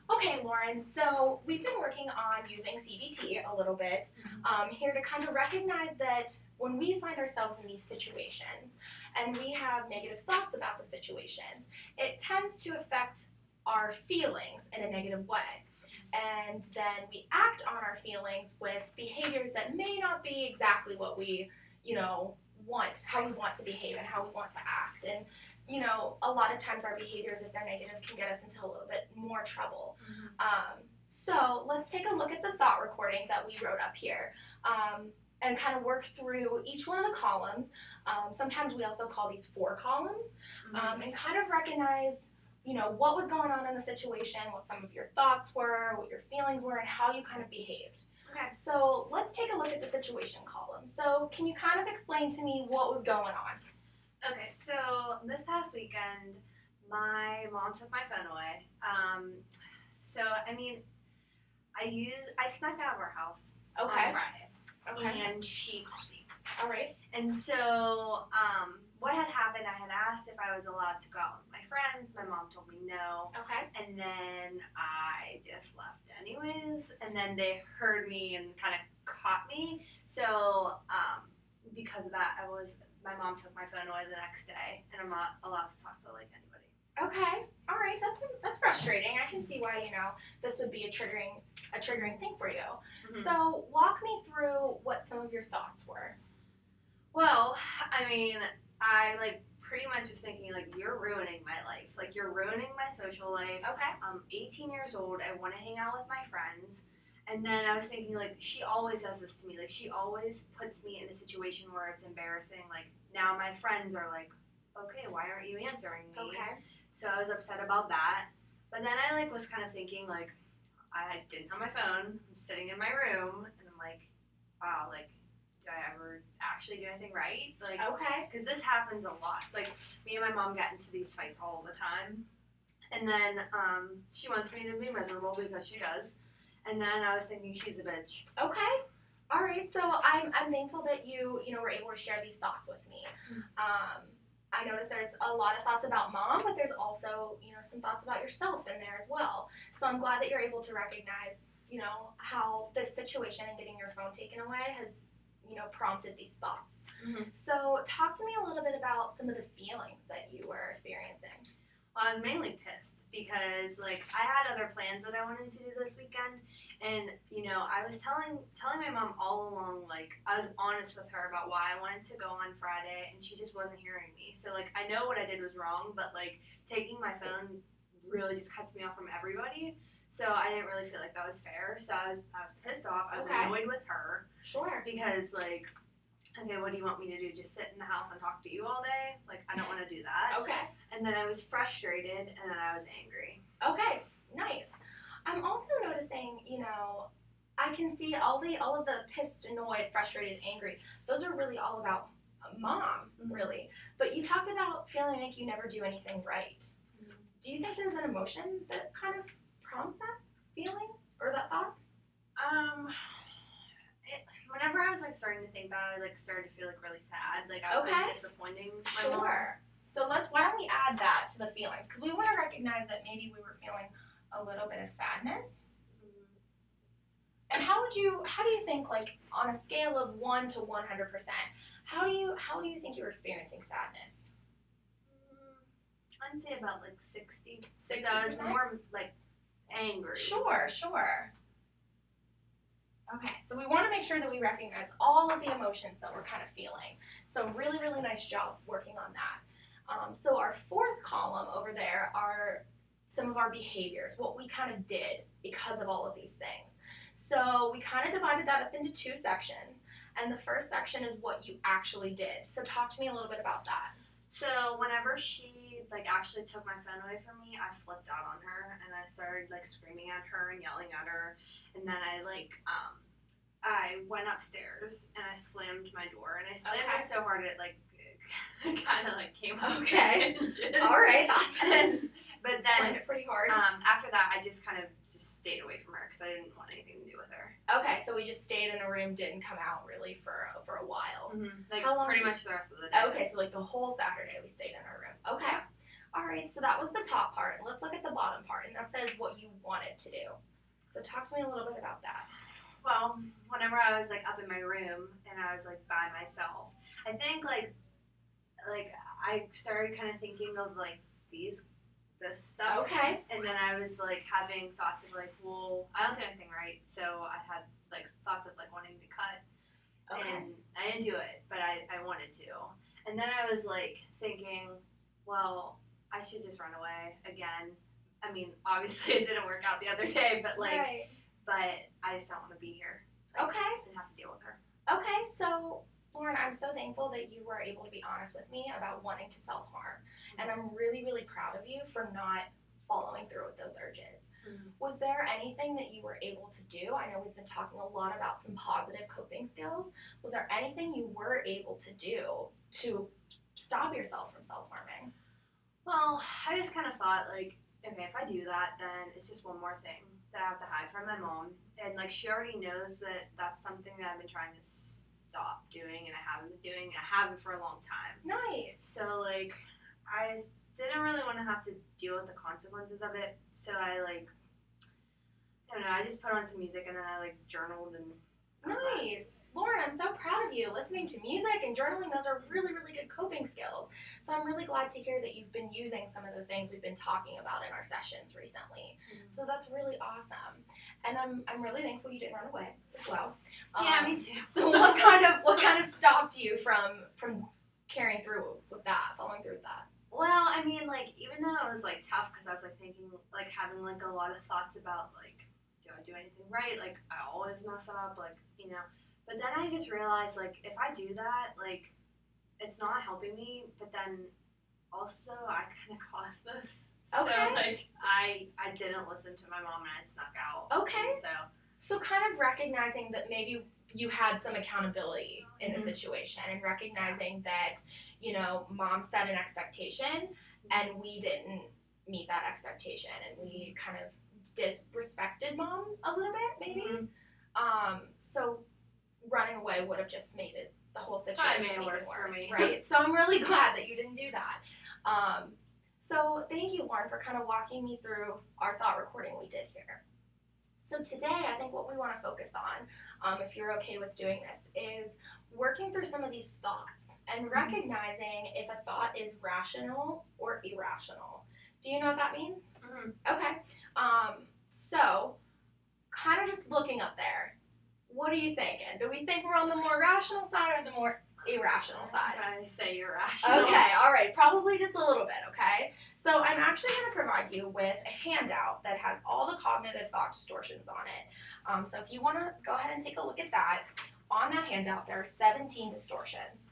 Okay, Lauren, so we've been working on using CBT a little bit here to kind of recognize that when we find ourselves in these situations and we have negative thoughts about the situations, it tends to affect our feelings in a negative way. And then we act on our feelings with behaviors that may not be exactly what we, want, how we want to behave and how we want to act. And a lot of times our behaviors, if they're negative, can get us into a little bit more trouble. So let's take a look at the thought recording that we wrote up here and kind of work through each one of the columns. Sometimes we also call these four columns and kind of recognize, what was going on in the situation, what some of your thoughts were, what your feelings were, and how you kind of behaved. Okay, so let's take a look at the situation column. So can you kind of explain to me what was going on? Okay, so this past weekend, my mom took my phone away. I snuck out of our house on Friday. Okay. And she called me. All right. And so, what had happened, I had asked if I was allowed to go out with my friends. My mom told me no. Okay. And then I just left anyways. And then they heard me and kind of caught me. So, because of that, my mom took my phone away the next day, and I'm not allowed to talk to anybody. Okay, all right, that's frustrating. I can see why this would be a triggering thing for you. Mm-hmm. So walk me through what some of your thoughts were. Well, I pretty much was thinking you're ruining my life. You're ruining my social life. Okay. I'm 18 years old. I want to hang out with my friends. And then I was thinking, she always does this to me. She always puts me in a situation where it's embarrassing. Now my friends are okay, why aren't you answering me? Okay. So I was upset about that. But then I, was kind of thinking, I didn't have my phone. I'm sitting in my room, and I'm wow, do I ever actually do anything right? Okay. Because this happens a lot. Me and my mom get into these fights all the time. And then she wants me to be miserable because she does. And then I was thinking she's a bitch. Okay. All right. So I'm thankful that you were able to share these thoughts with me. I noticed there's a lot of thoughts about mom, but there's also some thoughts about yourself in there as well. So I'm glad that you're able to recognize how this situation and getting your phone taken away has prompted these thoughts. Mm-hmm. So talk to me a little bit about some of the feelings that you were experiencing. Well, I was mainly pissed because I had other plans that I wanted to do this weekend, and I was telling my mom all along, I was honest with her about why I wanted to go on Friday, and she just wasn't hearing me. So I know what I did was wrong, but taking my phone really just cuts me off from everybody. So I didn't really feel like that was fair. So I was pissed off. I was annoyed with her. Sure. Because okay, what do you want me to do? Just sit in the house and talk to you all day? I don't want to do that. Okay. And then I was frustrated, and then I was angry. Okay, nice. I'm also noticing, I can see all of the pissed, annoyed, frustrated, angry. Those are really all about mom, really. But you talked about feeling like you never do anything right. Mm-hmm. Do you think there's an emotion that kind of prompts that feeling or that thought? Whenever I was starting to think about it, I started to feel really sad. I was disappointing my mom. Sure. So why don't we add that to the feelings? Because we want to recognize that maybe we were feeling a little bit of sadness. Mm-hmm. And how do you think, on a scale of 1 to 100%, how do you think you were experiencing sadness? I'd say about 60. 60%? So I was more angry. Sure. Okay, so we want to make sure that we recognize all of the emotions that we're kind of feeling. So really, really nice job working on that. So our fourth column over there are some of our behaviors, what we kind of did because of all of these things. So we kind of divided that up into two sections. And the first section is what you actually did. So talk to me a little bit about that. So whenever she actually took my phone away from me, I flipped out on her and I started screaming at her and yelling at her, and then I went upstairs and I slammed my door, and I slammed it so hard it kind of came up. Okay. All right. But then slammed it pretty hard. After that, I just kind of stayed away from her because I didn't want anything to do with her. Okay, so we just stayed in a room, didn't come out really for a while. Mm-hmm. How long? Pretty much the rest of the day. Okay, so the whole Saturday we stayed in our room. Okay. Yeah. All right, so that was the top part. Let's look at the bottom part, and that says what you wanted it to do. So talk to me a little bit about that. Well, whenever I was like up in my room and I was like by myself, I think like I started kind of thinking of like this stuff. Okay. And then I was like having thoughts of like, well, I don't do anything right, so I had like thoughts of like wanting to cut, Okay. and I didn't do it, but I wanted to. And then I was like thinking, well, I should just run away again. I mean, obviously it didn't work out the other day, but like, Right. but I just don't want to be here. Like, Okay. and have to deal with her. Okay, so Lauren, I'm so thankful that you were able to be honest with me about wanting to self-harm. And I'm really, really proud of you for not following through with those urges. Mhm. Was there anything that you were able to do? I know we've been talking a lot about some positive coping skills. Was there anything you were able to do to stop yourself from self-harming? Well, I just kind of thought like, okay, if I do that, then it's just one more thing that I have to hide from my mom, and like she already knows that that's something that I've been trying to stop doing, and I haven't been doing, and I haven't for a long time. Nice. So like, I just didn't really want to have to deal with the consequences of it. So I like, I don't know, I just put on some music and then I like journaled and. Nice. Lauren, I'm so proud of you. Listening to music and journaling, those are really, really good coping skills. So I'm really glad to hear that you've been using some of the things we've been talking about in our sessions recently. Mhm. So that's really awesome. And I'm really thankful you didn't run away as well. Yeah, me too. So what kind of stopped you from carrying through with that, following through with that? Well, I mean, like, even though it was, like, tough because I was, like, thinking, like, having, like, a lot of thoughts about, like, do I do anything right? Like, I always mess up, like, you know. But then I just realized, like, if I do that, like, it's not helping me, but then also I kind of caused this. Okay. So, like, I didn't listen to my mom and I snuck out. Okay. So kind of recognizing that maybe you had some accountability in the situation and recognizing that, you know, mom set an expectation and we didn't meet that expectation and we kind of disrespected mom a little bit, maybe. Mhm. So running away would have just made it the whole situation made it even worse worse, for me. right? So I'm really glad that you didn't do that. So thank you, Lauren, for kind of walking me through our thought recording we did here. So today, I think what we want to focus on, if you're okay with doing this, is working through some of these thoughts and recognizing if a thought is rational or irrational. Do you know what that means? Mhm. Okay. So kind of just looking up there, what are you thinking? Do we think we're on the more rational side or the more irrational side? I say you're rational. Okay, all right, probably just a little bit, okay? So I'm actually going to provide you with a handout that has all the cognitive thought distortions on it. So if you want to go ahead and take a look at that, on that handout there are 17 distortions.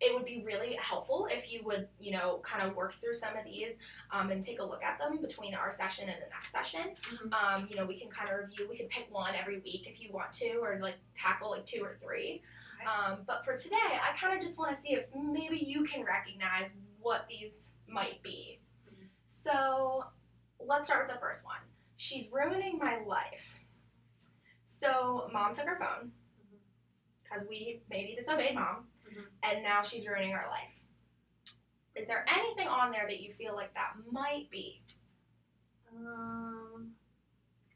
It would be really helpful if you would, you know, kind of work through some of these and take a look at them between our session and the next session. Mhm. You know, we can kind of review. We could pick one every week if you want to, or like tackle like 2 or 3. Okay. But for today, I kind of just want to see if maybe you can recognize what these might be. Mhm. So let's start with the first one. She's ruining my life. So mom took her phone because we maybe disobeyed mom, and now she's ruining our life. Is there anything on there that you feel like that might be?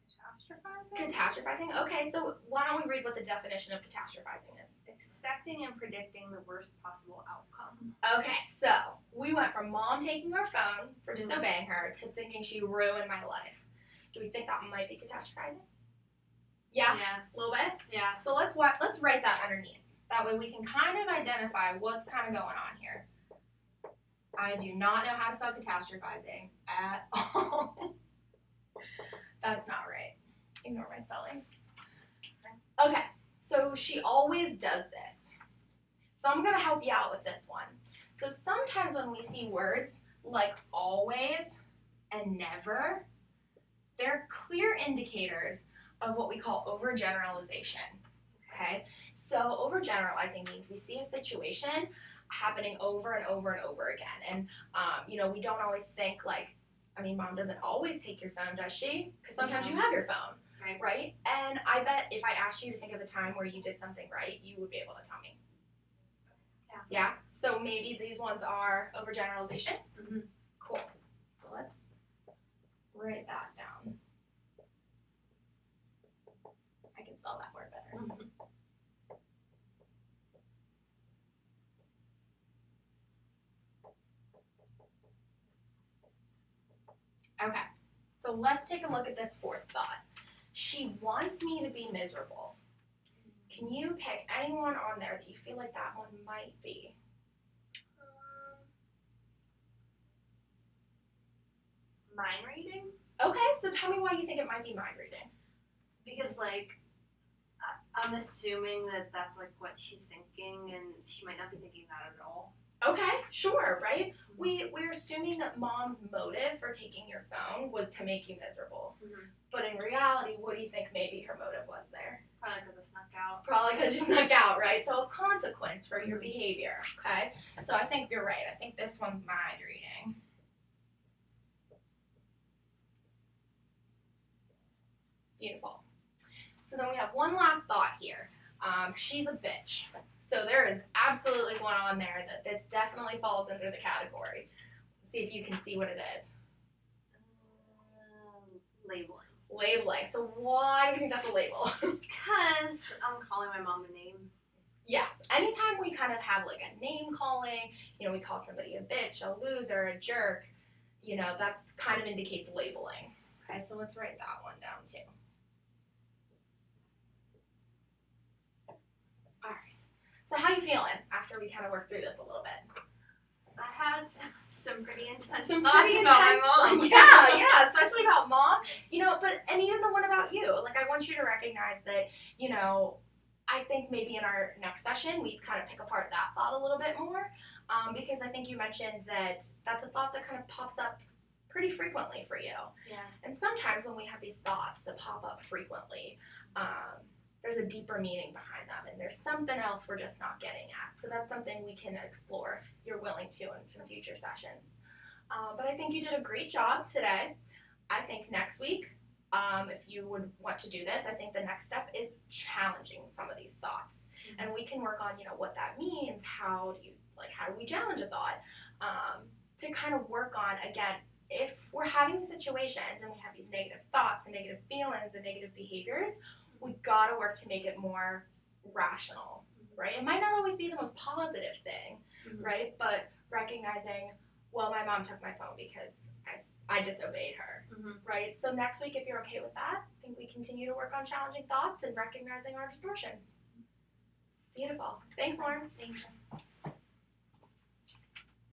Catastrophizing? Catastrophizing? Okay, so why don't we read what the definition of catastrophizing is? Expecting and predicting the worst possible outcome. Okay, so we went from mom taking our phone for disobeying her to thinking she ruined my life. Do we think that might be catastrophizing? Yeah? Yeah. A little bit? Yeah. So let's write that underneath. That way we can kind of identify what's kind of going on here. I do not know how to spell catastrophizing at all. That's not right. Ignore my spelling. Okay, so she always does this. So I'm going to help you out with this one. So sometimes when we see words like always and never, they're clear indicators of what we call overgeneralization. Okay, so overgeneralizing means we see a situation happening over and over and over again, and you know, we don't always think like, I mean, mom doesn't always take your phone, does she? Because sometimes you have your phone, right? And I bet if I asked you to think of a time where you did something right, you would be able to tell me. Yeah. So maybe these ones are overgeneralization. Mhm. Cool. So write that down. I can spell that word better. Okay, so let's take a look at this fourth thought. She wants me to be miserable. Can you pick anyone on there that you feel like that one might be? Mind reading? Okay, so tell me why you think it might be mind reading. Because, like, I'm assuming that that's, like, what she's thinking, and she might not be thinking that at all. Okay, sure, right? We're assuming that mom's motive for taking your phone was to make you miserable. Mm-hmm. But in reality, what do you think maybe her motive was there? Probably because I snuck out. Probably because you snuck out, right? So a consequence for your behavior, okay? So I think you're right. I think this one's mind reading. Beautiful. So then we have one last thought here. She's a bitch. So there is absolutely one on there that this definitely falls under the category. See if you can see what it is. Labeling. Labeling. So why do we think that's a label? Because I'm calling my mom a name. Yes. Anytime we kind of have like a name calling, we call somebody a bitch, a loser, a jerk, that's kind of indicates labeling. Okay, so let's write that one down too. So how you feeling after we kind of worked through this a little bit? I had some pretty intense Some thoughts pretty about my intense- mom. Yeah, especially about mom. And even the one about you. Like, I want you to recognize that, I think maybe in our next session we kind of pick apart that thought a little bit more, because I think you mentioned that that's a thought that kind of pops up pretty frequently for you. Yeah. And sometimes when we have these thoughts that pop up frequently, there's a deeper meaning behind them, and there's something else we're just not getting at. So that's something we can explore if you're willing to in some future sessions. But I think you did a great job today. I think next week, if you would want to do this, I think the next step is challenging some of these thoughts. Mm-hmm. And we can work on, what that means. How do we challenge a thought? To kind of work on, again, if we're having situations and we have these negative thoughts and negative feelings and negative behaviors, we gotta work to make it more rational, right? It might not always be the most positive thing, right? But recognizing, well, my mom took my phone because I disobeyed her, right? So next week, if you're okay with that, I think we continue to work on challenging thoughts and recognizing our distortions. Beautiful. Thanks, Lauren. Thanks.